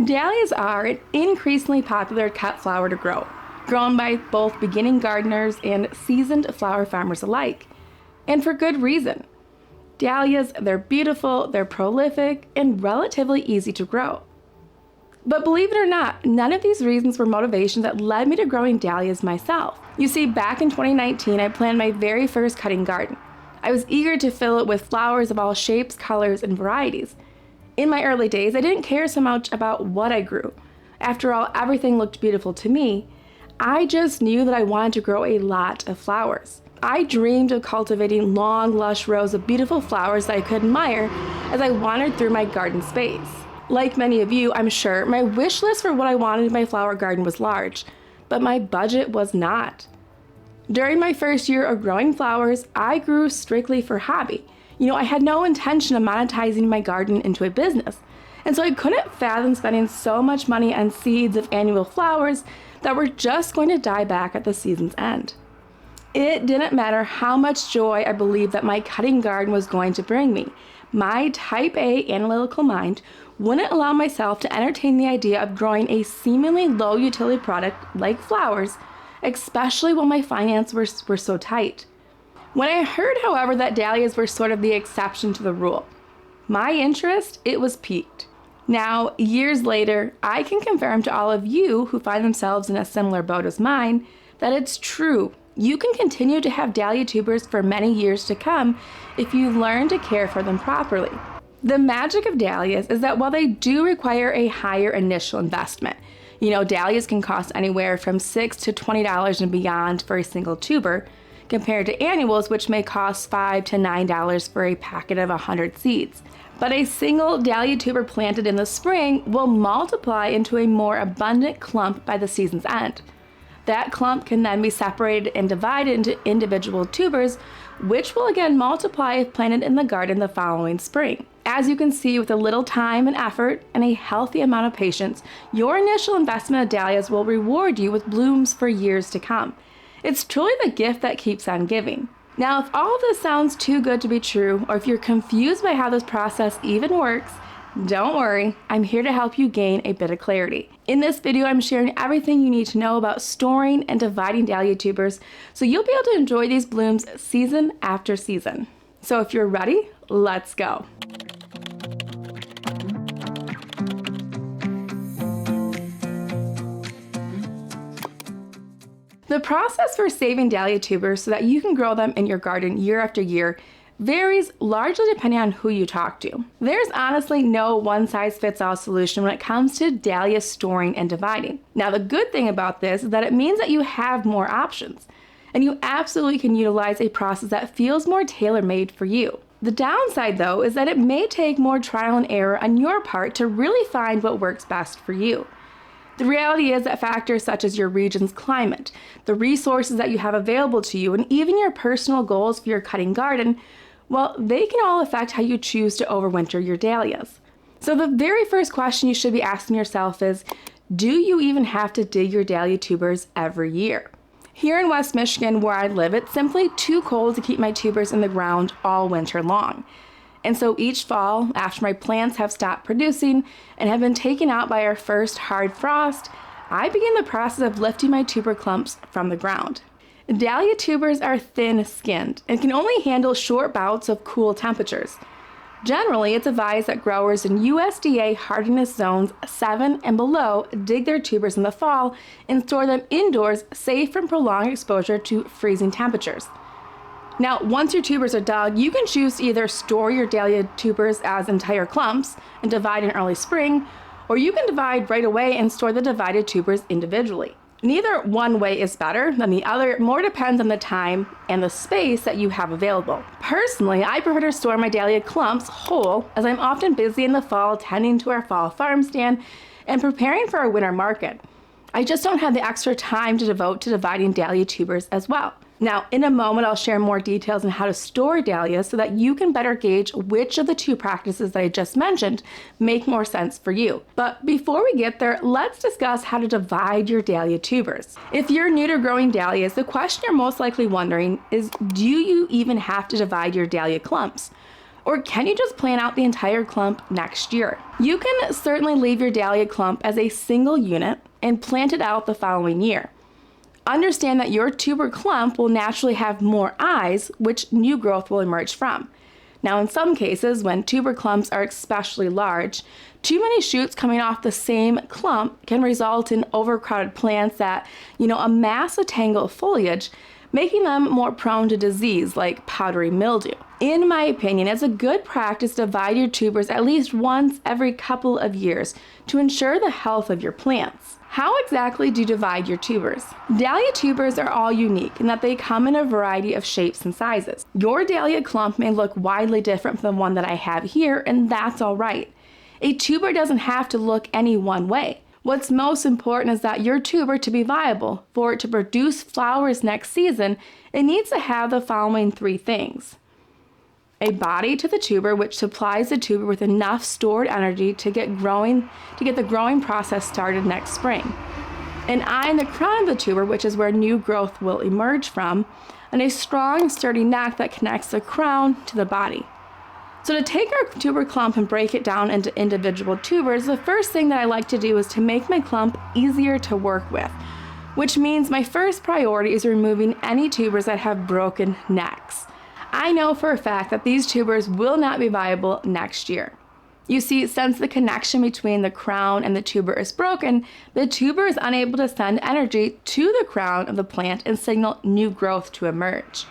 Dahlias are an increasingly popular cut flower to grow, grown by both beginning gardeners and seasoned flower farmers alike. And for good reason. Dahlias, they're beautiful, they're prolific, and relatively easy to grow. But believe it or not, none of these reasons were motivations that led me to growing dahlias myself. You see, back in 2019, I planned my very first cutting garden. I was eager to fill it with flowers of all shapes, colors, and varieties. In my early days, I didn't care so much about what I grew. After all, everything looked beautiful to me. I just knew that I wanted to grow a lot of flowers. I dreamed of cultivating long, lush rows of beautiful flowers that I could admire as I wandered through my garden space. Like many of you, I'm sure, my wish list for what I wanted in my flower garden was large, but my budget was not. During my first year of growing flowers, I grew strictly for hobby. I had no intention of monetizing my garden into a business, and so I couldn't fathom spending so much money on seeds of annual flowers that were just going to die back at the season's end. It didn't matter how much joy I believed that my cutting garden was going to bring me. My type A analytical mind wouldn't allow myself to entertain the idea of growing a seemingly low utility product like flowers, especially when my finances were so tight. When I heard, however, that dahlias were sort of the exception to the rule, my interest, it was piqued. Now, years later, I can confirm to all of you who find themselves in a similar boat as mine that it's true. You can continue to have dahlia tubers for many years to come if you learn to care for them properly. The magic of dahlias is that while they do require a higher initial investment, dahlias can cost anywhere from $6 to $20 and beyond for a single tuber, compared to annuals, which may cost $5 to $9 for a packet of 100 seeds. But a single dahlia tuber planted in the spring will multiply into a more abundant clump by the season's end. That clump can then be separated and divided into individual tubers, which will again multiply if planted in the garden the following spring. As you can see, with a little time and effort and a healthy amount of patience, your initial investment of dahlias will reward you with blooms for years to come. It's truly the gift that keeps on giving. Now, if all of this sounds too good to be true, or if you're confused by how this process even works, don't worry, I'm here to help you gain a bit of clarity. In this video, I'm sharing everything you need to know about storing and dividing dahlia tubers, so you'll be able to enjoy these blooms season after season. So if you're ready, let's go. The process for saving dahlia tubers so that you can grow them in your garden year after year varies largely depending on who you talk to. There's honestly no one-size-fits-all solution when it comes to dahlia storing and dividing. Now, the good thing about this is that it means that you have more options, and you absolutely can utilize a process that feels more tailor-made for you. The downside, though, is that it may take more trial and error on your part to really find what works best for you. The reality is that factors such as your region's climate, the resources that you have available to you, and even your personal goals for your cutting garden, well, they can all affect how you choose to overwinter your dahlias. So the very first question you should be asking yourself is, do you even have to dig your dahlia tubers every year? Here in West Michigan, where I live, it's simply too cold to keep my tubers in the ground all winter long. And so each fall, after my plants have stopped producing and have been taken out by our first hard frost, I begin the process of lifting my tuber clumps from the ground. Dahlia tubers are thin-skinned and can only handle short bouts of cool temperatures. Generally, it's advised that growers in USDA hardiness zones 7 and below dig their tubers in the fall and store them indoors, safe from prolonged exposure to freezing temperatures. Now, once your tubers are dug, you can choose to either store your dahlia tubers as entire clumps and divide in early spring, or you can divide right away and store the divided tubers individually. Neither one way is better than the other. It more depends on the time and the space that you have available. Personally, I prefer to store my dahlia clumps whole, as I'm often busy in the fall tending to our fall farm stand and preparing for our winter market. I just don't have the extra time to devote to dividing dahlia tubers as well. Now, in a moment, I'll share more details on how to store dahlias so that you can better gauge which of the two practices that I just mentioned make more sense for you. But before we get there, let's discuss how to divide your dahlia tubers. If you're new to growing dahlias, the question you're most likely wondering is, do you even have to divide your dahlia clumps? Or can you just plant out the entire clump next year? You can certainly leave your dahlia clump as a single unit and plant it out the following year. Understand that your tuber clump will naturally have more eyes, which new growth will emerge from. Now, in some cases, when tuber clumps are especially large, too many shoots coming off the same clump can result in overcrowded plants that, amass a tangle of foliage, making them more prone to disease like powdery mildew. In my opinion, it's a good practice to divide your tubers at least once every couple of years to ensure the health of your plants. How exactly do you divide your tubers? Dahlia tubers are all unique in that they come in a variety of shapes and sizes. Your dahlia clump may look widely different from the one that I have here, and that's all right. A tuber doesn't have to look any one way. What's most important is that your tuber, to be viable, for it to produce flowers next season, it needs to have the following three things. A body to the tuber, which supplies the tuber with enough stored energy to get the growing process started next spring. An eye in the crown of the tuber, which is where new growth will emerge from, and a strong, sturdy neck that connects the crown to the body. So to take our tuber clump and break it down into individual tubers, the first thing that I like to do is to make my clump easier to work with, which means my first priority is removing any tubers that have broken necks. I know for a fact that these tubers will not be viable next year. You see, since the connection between the crown and the tuber is broken, the tuber is unable to send energy to the crown of the plant and signal new growth to emerge.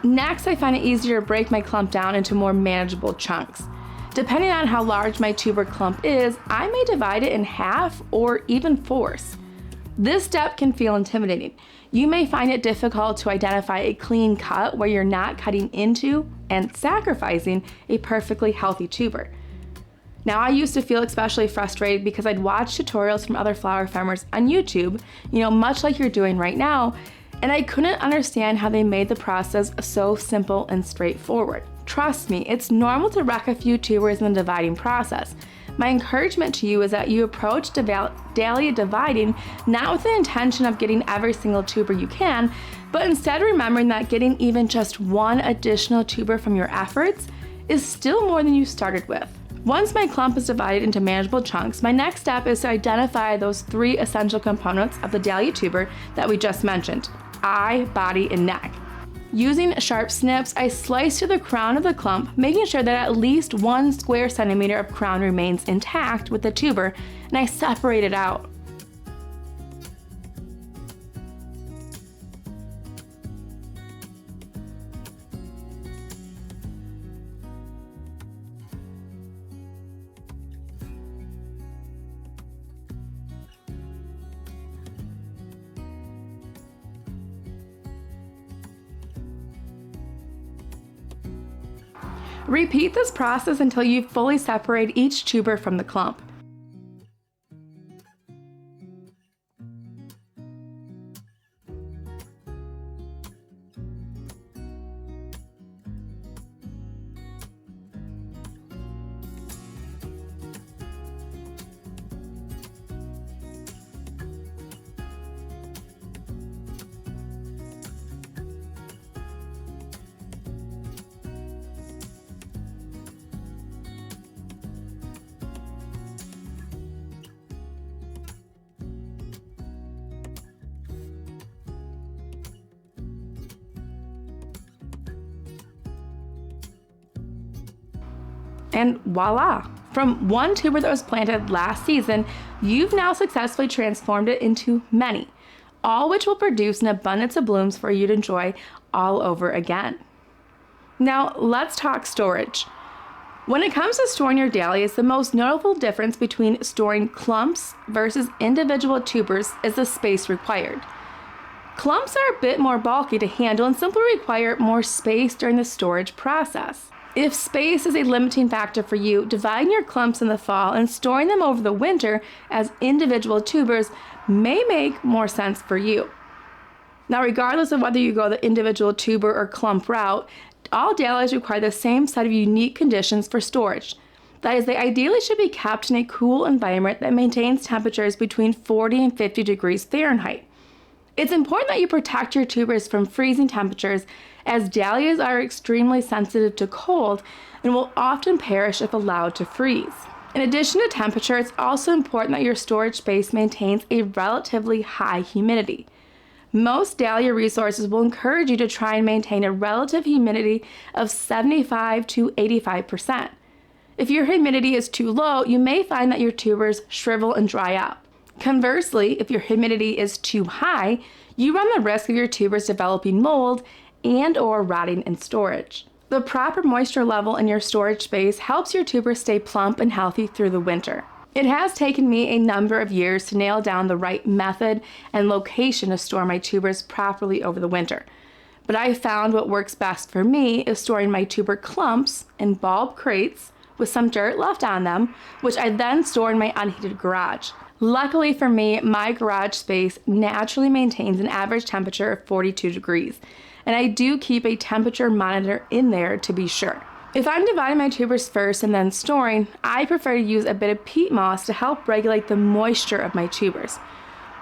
Next, I find it easier to break my clump down into more manageable chunks. Depending on how large my tuber clump is, I may divide it in half or even fourths. This step can feel intimidating. You may find it difficult to identify a clean cut where you're not cutting into and sacrificing a perfectly healthy tuber. Now, I used to feel especially frustrated because I'd watch tutorials from other flower farmers on YouTube, much like you're doing right now, and I couldn't understand how they made the process so simple and straightforward. Trust me, it's normal to wreck a few tubers in the dividing process. My encouragement to you is that you approach dahlia dividing not with the intention of getting every single tuber you can, but instead remembering that getting even just one additional tuber from your efforts is still more than you started with. Once my clump is divided into manageable chunks, my next step is to identify those three essential components of the dahlia tuber that we just mentioned: eye, body, and neck. Using sharp snips, I slice to the crown of the clump, making sure that at least 1 square centimeter of crown remains intact with the tuber, and I separate it out. Repeat this process until you fully separate each tuber from the clump. And voila! From one tuber that was planted last season, you've now successfully transformed it into many, all which will produce an abundance of blooms for you to enjoy all over again. Now let's talk storage. When it comes to storing your dahlias, the most notable difference between storing clumps versus individual tubers is the space required. Clumps are a bit more bulky to handle and simply require more space during the storage process. If space is a limiting factor for you, dividing your clumps in the fall and storing them over the winter as individual tubers may make more sense for you. Now, regardless of whether you go the individual tuber or clump route, all dahlias require the same set of unique conditions for storage. That is, they ideally should be kept in a cool environment that maintains temperatures between 40 and 50 degrees Fahrenheit. It's important that you protect your tubers from freezing temperatures, as dahlias are extremely sensitive to cold and will often perish if allowed to freeze. In addition to temperature, it's also important that your storage space maintains a relatively high humidity. Most dahlia resources will encourage you to try and maintain a relative humidity of 75 to 85%. If your humidity is too low, you may find that your tubers shrivel and dry up. Conversely, if your humidity is too high, you run the risk of your tubers developing mold and/or rotting in storage. The proper moisture level in your storage space helps your tubers stay plump and healthy through the winter. It has taken me a number of years to nail down the right method and location to store my tubers properly over the winter. But I found what works best for me is storing my tuber clumps in bulb crates with some dirt left on them, which I then store in my unheated garage. Luckily for me, my garage space naturally maintains an average temperature of 42 degrees, and I do keep a temperature monitor in there to be sure. If I'm dividing my tubers first and then storing, I prefer to use a bit of peat moss to help regulate the moisture of my tubers.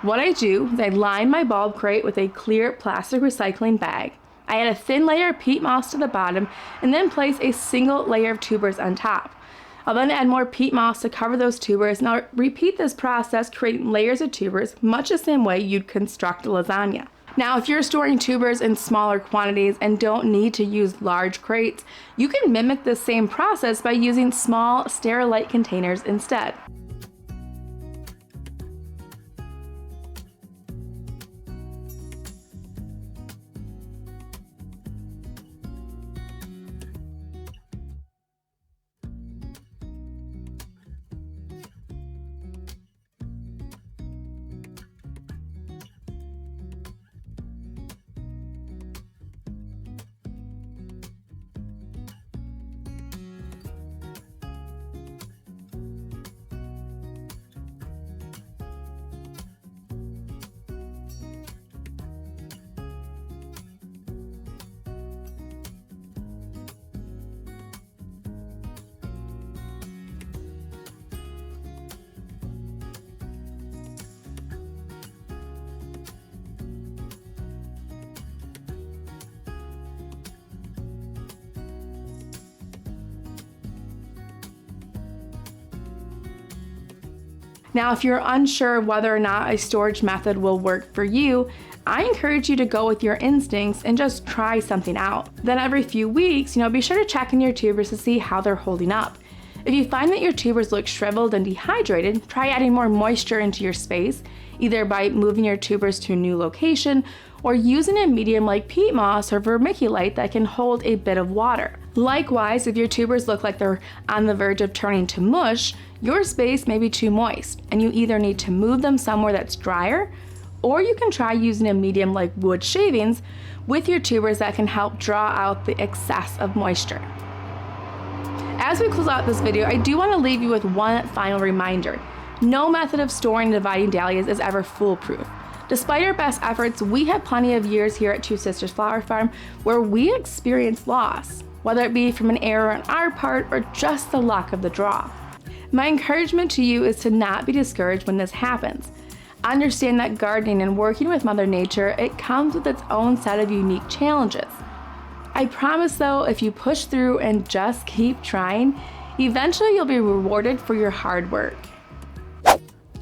What I do is I line my bulb crate with a clear plastic recycling bag. I add a thin layer of peat moss to the bottom and then place a single layer of tubers on top. I'll then add more peat moss to cover those tubers, and I'll repeat this process, creating layers of tubers, much the same way you'd construct a lasagna. Now, if you're storing tubers in smaller quantities and don't need to use large crates, you can mimic this same process by using small, Sterilite containers instead. Now, if you're unsure whether or not a storage method will work for you, I encourage you to go with your instincts and just try something out. Then every few weeks, be sure to check in your tubers to see how they're holding up. If you find that your tubers look shriveled and dehydrated, try adding more moisture into your space, either by moving your tubers to a new location or using a medium like peat moss or vermiculite that can hold a bit of water. Likewise, if your tubers look like they're on the verge of turning to mush, your space may be too moist, and you either need to move them somewhere that's drier, or you can try using a medium like wood shavings with your tubers that can help draw out the excess of moisture. As we close out this video, I do want to leave you with one final reminder. No method of storing and dividing dahlias is ever foolproof. Despite our best efforts, we have plenty of years here at Two Sisters Flower Farm where we experience loss, whether it be from an error on our part or just the luck of the draw. My encouragement to you is to not be discouraged when this happens. Understand that gardening and working with Mother Nature, it comes with its own set of unique challenges. I promise though, if you push through and just keep trying, eventually you'll be rewarded for your hard work.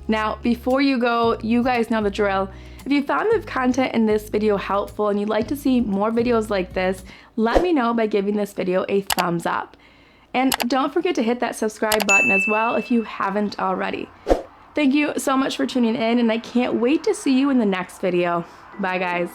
Now, before you go, you guys know the drill. If you found the content in this video helpful and you'd like to see more videos like this, let me know by giving this video a thumbs up. And don't forget to hit that subscribe button as well if you haven't already. Thank you so much for tuning in, and I can't wait to see you in the next video. Bye guys.